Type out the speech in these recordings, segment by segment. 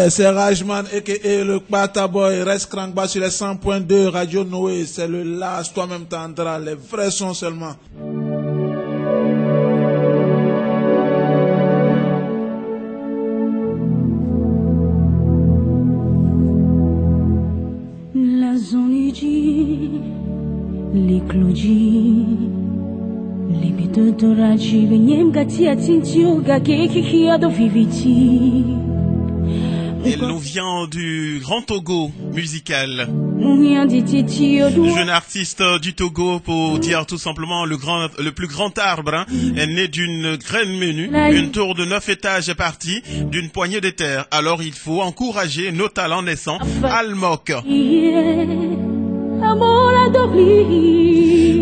C'est Rajman et le Bataboy reste crankba sur les 100.2 Radio Noé. C'est le last, toi-même t'entendras les vrais sons seulement. La zone les clodji les bido doraji venyem gati atintio gakeki ado viviti. Il nous vient du Grand Togo musical. Jeune artiste du Togo, pour dire tout simplement le plus grand arbre, hein, est né d'une graine menue. Une tour de 9 étages est partie d'une poignée de terre. Alors il faut encourager nos talents naissants. Almok.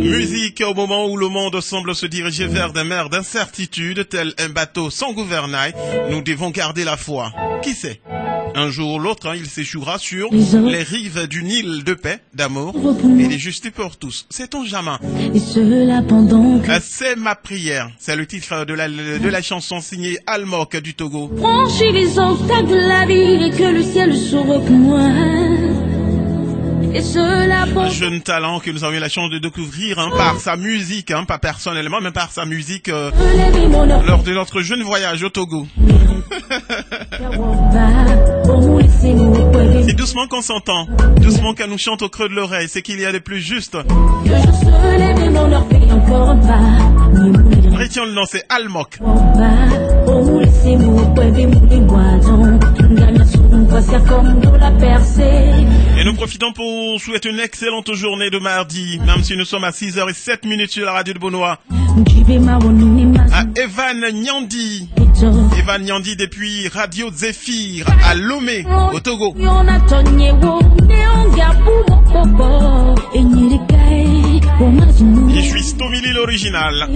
Musique au moment où le monde semble se diriger vers des mers d'incertitude, tel un bateau sans gouvernail. Nous devons garder la foi. Qui sait? Un jour ou l'autre, hein, il s'échouera sur les rives d'une île de paix, d'amour et de justice pour tous. Sait-on jamais? C'est ma prière. C'est le titre de la chanson signée Almok du Togo. Franchis les obstacles de la vie et que le ciel s'ouvre pour moi. Un jeune talent que nous avons eu la chance de découvrir, hein, par sa musique, hein, pas personnellement, mais par sa musique lors de notre jeune voyage au Togo. C'est doucement qu'on s'entend, doucement qu'elle nous chante au creux de l'oreille, c'est qu'il y a de plus juste. Retiens le nom, c'est Almok. Et nous profitons pour souhaiter une excellente journée de mardi, même si nous sommes à 6h07 sur la radio de Bonois. À Evan Nyandi. Evan Nyandi depuis Radio Zéphyr à Lomé, au Togo. Je suis Stomili l'original.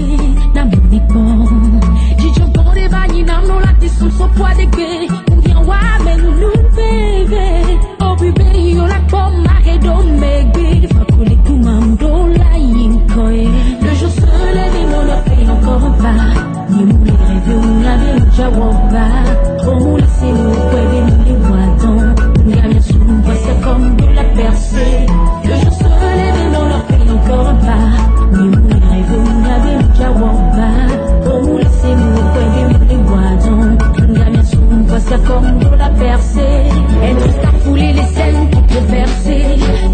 Le jour se lève et mon leur fait encore un pas. Ni moulé rêver ou laver le jawaba. Oh moulé c'est nous, pouvez nous les boitons. Nous gagnons sous nous, c'est comme de la percée. Le jour se lève et mon leur fait encore un pas. Ni moulé rêver ou laver le jawaba. Oh moulé c'est nous, pouvez nous les boitons. Nous gagnons sous nous, c'est comme de la percée. Et nous start fouler les scènes pour te verser.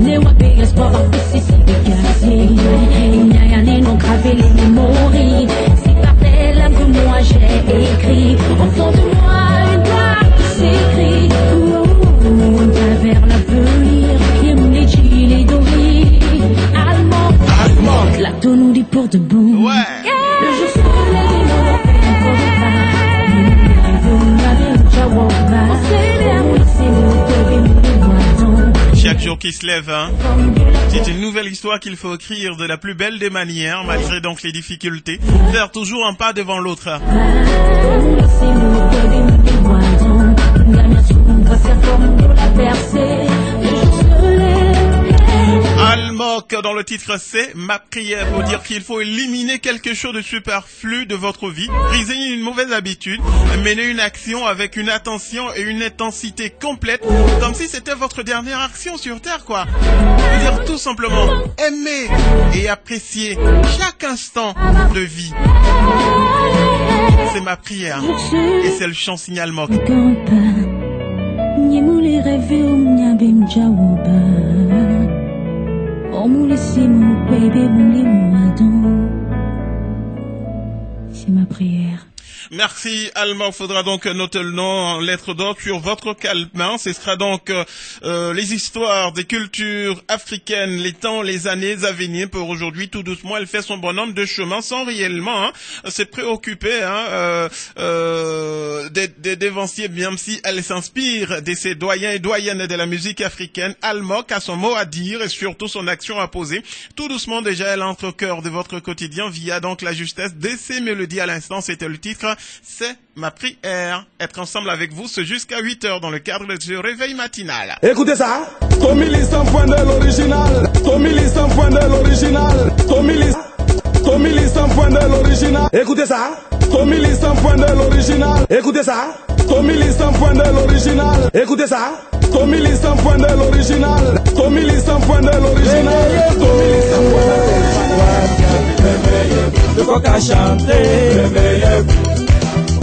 Les wapés, le sport, c'est dégager. Il n'y a rien non gravé les mémories. C'est par tel que moi j'ai écrit. Au fond de moi, une voix qui s'écrit. Vers l'avenir, qui me les gilets les doris. Almok, la tonne nous dit pour de bon. Ouais. Le jour se lève, on fait encore un pas. Chaque jour qui se lève, hein, c'est une nouvelle histoire qu'il faut écrire de la plus belle des manières, malgré donc les difficultés. Faire toujours un pas devant l'autre. Almok dans le titre, c'est ma prière pour dire qu'il faut éliminer quelque chose de superflu de votre vie, briser une mauvaise habitude, mener une action avec une attention et une intensité complète, comme si c'était votre dernière action sur Terre, quoi. Dire tout simplement aimer et apprécier chaque instant de vie. C'est ma prière et c'est le chant signal Almok. C'est ma prière. Merci Almok, faudra donc noter le nom en lettres d'or sur votre calepin. Ce sera donc les histoires des cultures africaines, les temps, les années à venir. Pour aujourd'hui, tout doucement, elle fait son bonhomme de chemin sans réellement se préoccuper des dévanciers, même si elle s'inspire de ses doyens et doyennes de la musique africaine. Almok a son mot à dire et surtout son action à poser. Tout doucement déjà, elle entre au cœur de votre quotidien via donc la justesse de ses mélodies. À l'instant, c'était le titre. C'est ma prière. Être ensemble avec vous, c'est jusqu'à 8h dans le cadre de ce réveil matinal. Écoutez ça. Tomili 100 de l'original. Tomili 100 de l'original. Tomili 100 de l'original. Écoutez ça. Tomili 100 de l'original. Écoutez ça. Tomili 100 de l'original. Écoutez ça. Tommy Lee 100.2 l'original. Tommy Lee 100.2 l'original. Tommy Lee 100.2. Le coq a chanté.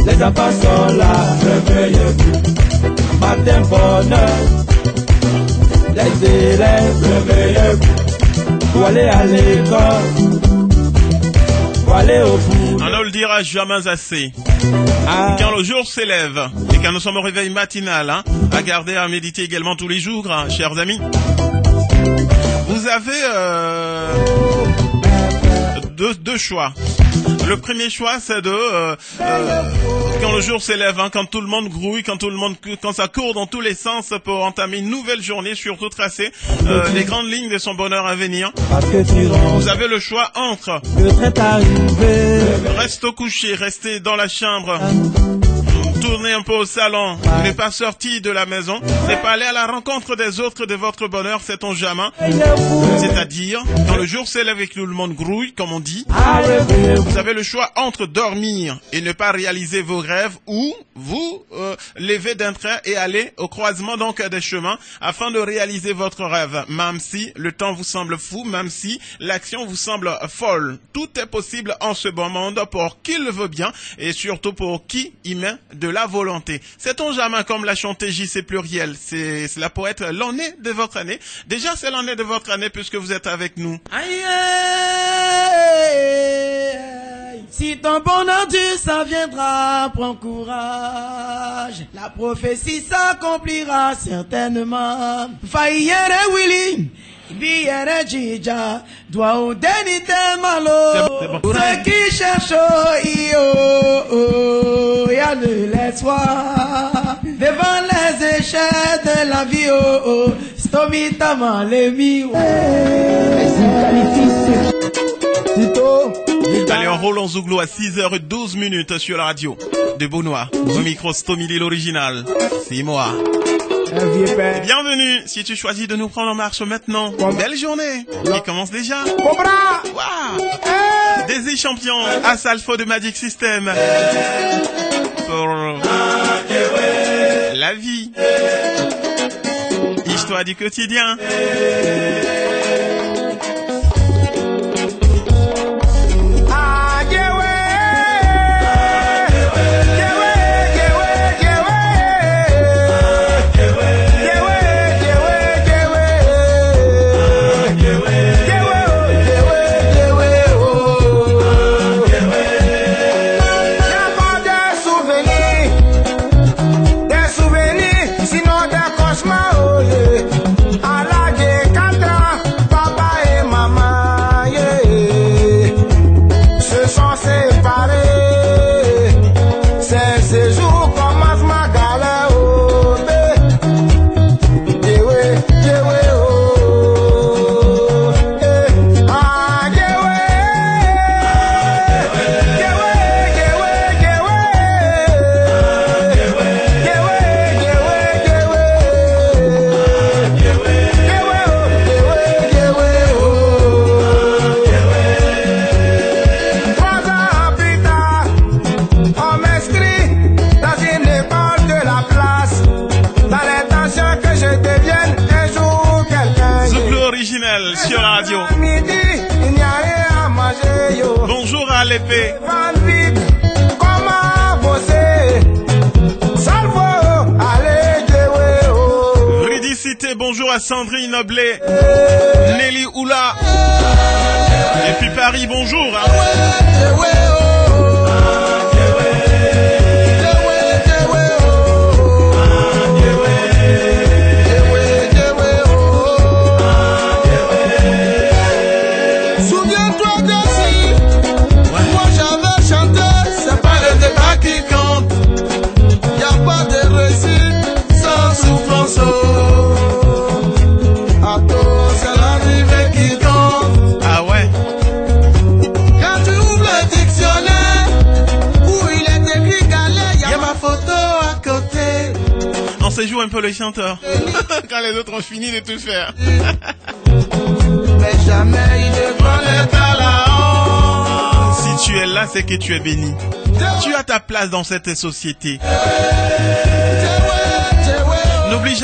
Les enfants sont là. Matin bonheur. Les élèves. Pour aller à l'école. Pour aller au bout. On ne le dira jamais assez. Quand le jour s'élève et quand nous sommes au réveil matinal, à garder, à méditer également tous les jours, chers amis. Vous avez deux choix. Le premier choix, c'est quand le jour s'élève, quand tout le monde grouille, quand ça court dans tous les sens pour entamer une nouvelle journée, surtout tracer les grandes lignes de son bonheur à venir. Vous avez le choix entre rester au coucher, rester dans la chambre, tourner un peu au salon, ne pas sortir de la maison, ne pas aller à la rencontre des autres de votre bonheur, c'est ton jamais. C'est-à-dire, quand le jour s'élève et que tout le monde grouille, comme on dit, vous avez le choix entre dormir et ne pas réaliser vos rêves ou vous lever d'un train et aller au croisement donc des chemins afin de réaliser votre rêve, même si le temps vous semble fou, même si l'action vous semble folle. Tout est possible en ce bon monde pour qui le veut bien et surtout pour qui y met de la volonté. Sait-on jamais, comme l'a chanté JC Pluriel, c'est cela pour être l'année de votre année. Déjà, c'est l'année de votre année puisque vous êtes avec nous. Aïe, si ton bonheur Dieu ça viendra, prends courage. La prophétie s'accomplira certainement. Faillere Willy, biere Jija, doit au déni de malo. Ceux qui cherchent y'a de l'espoir. Devant les échecs de la vie, stomitaman les mi. Allez, on roule en Zouglou à 6h12 sur la radio de Beaunois. Au micro, Tommy Lee l'original. C'est moi. Bienvenue. Si tu choisis de nous prendre en marche maintenant, belle journée. Il commence déjà. Wow. Désir champion à Salfo de Magic System. Pour la vie. Histoire du quotidien. Sur la radio. Bonjour à l'épée. Vridicité, bonjour à Sandrine Blé, Nelly Oula. Et puis Paris, bonjour. Ah ouais. Quand tu ouvres le dictionnaire où il est écrit galère, y a ma photo à côté. On se joue un peu le chanteur quand les autres ont fini de tout faire. Mais jamais il ne prenait pas la honte. Si tu es là, c'est que tu es béni. Tu as ta place dans cette société.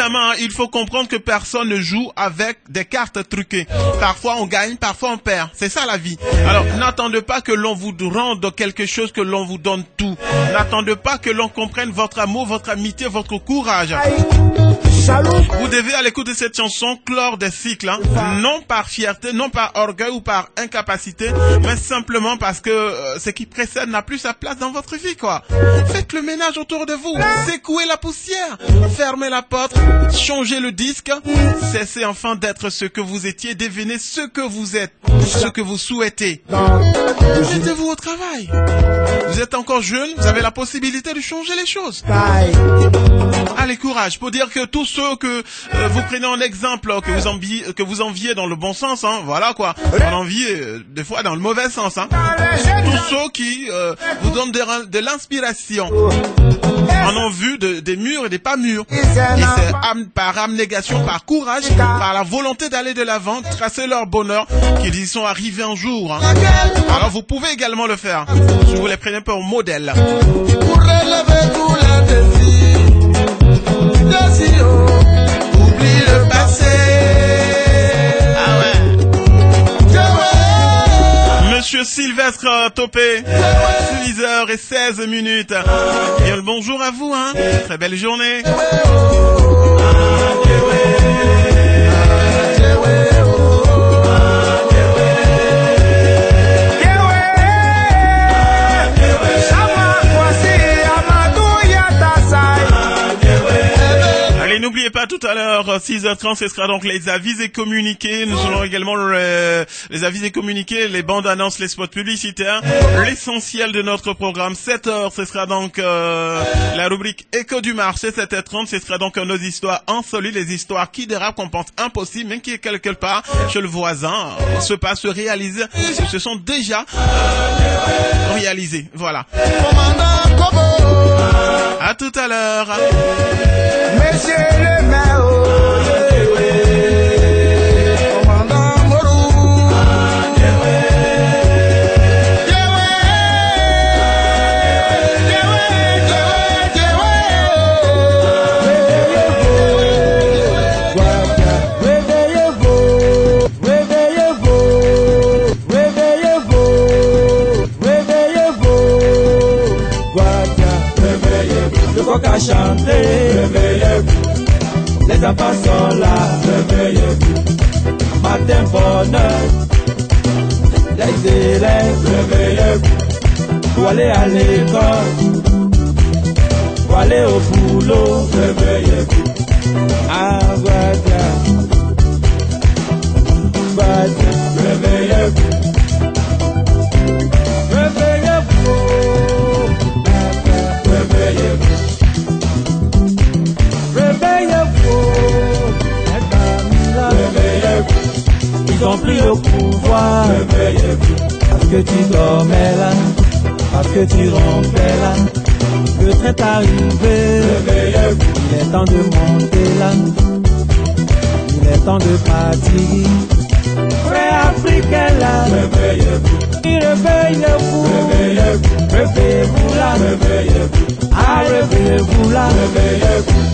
évidemment, il faut comprendre que personne ne joue avec des cartes truquées. Parfois on gagne, parfois on perd. C'est ça la vie. Alors, n'attendez pas que l'on vous rende quelque chose, que l'on vous donne tout. N'attendez pas que l'on comprenne votre amour, votre amitié, votre courage. Vous devez, à l'écoute de cette chanson, clore des cycles, hein. Non par fierté, non par orgueil ou par incapacité, mais simplement parce que ce qui précède n'a plus sa place dans votre vie, quoi. Faites le ménage autour de vous, secouez la poussière, fermez la porte, changez le disque, cessez enfin d'être ce que vous étiez, devenez ce que vous êtes, ce que vous souhaitez. Mettez-vous au travail. Vous êtes encore jeune, vous avez la possibilité de changer les choses. Allez, courage, pour dire que tous ceux que vous prenez en exemple, que vous enviez dans le bon sens, hein, voilà quoi, on envie des fois dans le mauvais sens, hein. Tous ceux qui vous donnent de l'inspiration, en ont vu des murs et des pas mûrs. Et c'est par abnégation, par courage, par la volonté d'aller de l'avant, tracer leur bonheur, qu'ils y sont arrivés un jour, hein. Alors vous pouvez également le faire, si vous les prenez pour modèle. Pour relever tous les défis, oublie le passé. Ah ouais. Monsieur Sylvestre Topé, 6h16. Bien le bonjour à vous, hein. Très belle journée. N'oubliez pas, tout à l'heure, 6h30, ce sera donc les avis et communiqués. Nous aurons également les avis et communiqués, les bandes annonces, les spots publicitaires, l'essentiel de notre programme. 7h, ce sera donc la rubrique Écho du marché. 7h30, ce sera donc nos histoires insolites, les histoires qui dérapent, qu'on pense impossibles, mais qui est quelque part chez le voisin, se réalisent, se sont déjà réalisés. Voilà. À tout à l'heure. Monsieur le maire, commandant Morou, le coq a chanté, réveillez-vous, les enfants sont là, réveillez-vous, matin bonheur, les élèves, réveillez-vous, pour aller à l'école, pour aller au boulot, réveillez-vous, ah Guadia, réveillez-vous, réveillez-vous, réveillez-vous. Réveillez-vous, ils ont pris le pouvoir. Réveillez-vous, parce que tu dormais là, parce que tu rompais là. Le train est arrivé. Réveillez-vous, il est temps de monter là, il est temps de partir. Frère africain là, réveillez-vous, réveillez-vous, réveillez-vous, réveillez-vous là, réveillez-vous, ah réveillez-vous là, réveillez-vous.